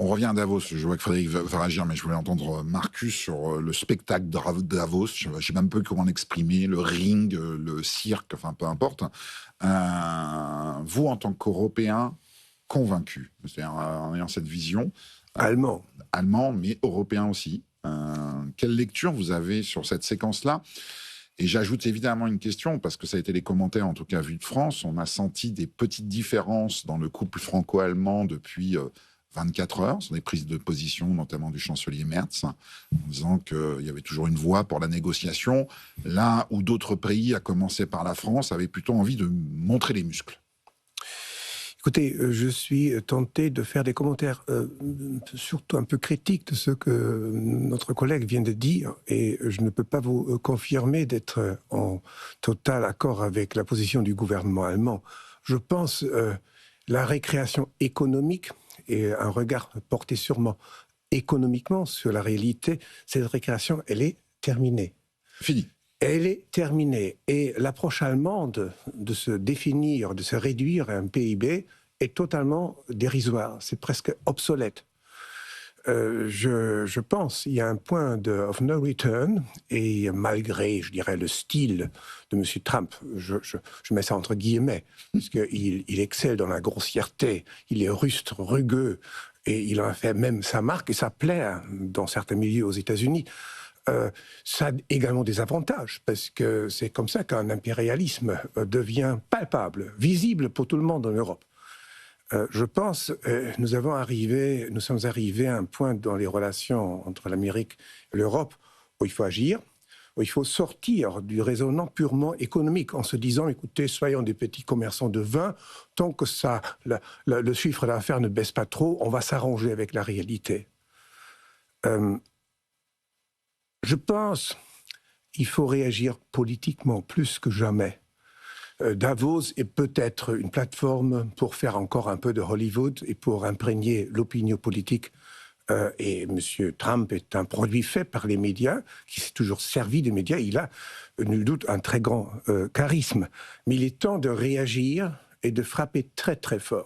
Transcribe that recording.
On revient à Davos. Je vois que Frédéric va réagir, mais je voulais entendre Marcus sur le spectacle de Davos. Je ne sais même pas comment l'exprimer, le ring, le cirque, enfin peu importe. Vous, en tant qu'Européen convaincu, c'est-à-dire en ayant cette vision, Allemand. Allemand, mais européen aussi, quelle lecture vous avez sur cette séquence-là? Et j'ajoute évidemment une question, parce que ça a été les commentaires, en tout cas vus de France. On a senti des petites différences dans le couple franco-allemand depuis 24 heures, sur des prises de position, notamment du chancelier Merz, en disant qu'il y avait toujours une voie pour la négociation, là où d'autres pays, à commencer par la France, avaient plutôt envie de montrer les muscles. Écoutez, je suis tenté de faire des commentaires surtout un peu critiques de ce que notre collègue vient de dire, et je ne peux pas vous confirmer d'être en total accord avec la position du gouvernement allemand. Je pense la récréation économique et un regard porté sûrement économiquement sur la réalité, cette récréation, elle est terminée. Fini. Elle est terminée. Et l'approche allemande de se définir, de se réduire à un PIB est totalement dérisoire. C'est presque obsolète. Je pense qu'il y a un point of no return, et malgré, je dirais, le style de M. Trump, je mets ça entre guillemets, parce qu'il excelle dans la grossièreté, il est rustre, rugueux, et il en a fait même sa marque, et ça plaît dans certains milieux aux États-Unis. Ça a également des avantages, parce que c'est comme ça qu'un impérialisme devient palpable, visible pour tout le monde en Europe. Je pense nous sommes arrivés à un point dans les relations entre l'Amérique et l'Europe où il faut agir, où il faut sortir du raisonnement purement économique en se disant, écoutez, soyons des petits commerçants de vin, tant que le chiffre d'affaires ne baisse pas trop, on va s'arranger avec la réalité. Je pense qu'il faut réagir politiquement plus que jamais. Davos est peut-être une plateforme pour faire encore un peu de Hollywood et pour imprégner l'opinion politique. Et M. Trump est un produit fait par les médias, qui s'est toujours servi des médias. Il a, nul doute, un très grand charisme. Mais il est temps de réagir et de frapper très très fort.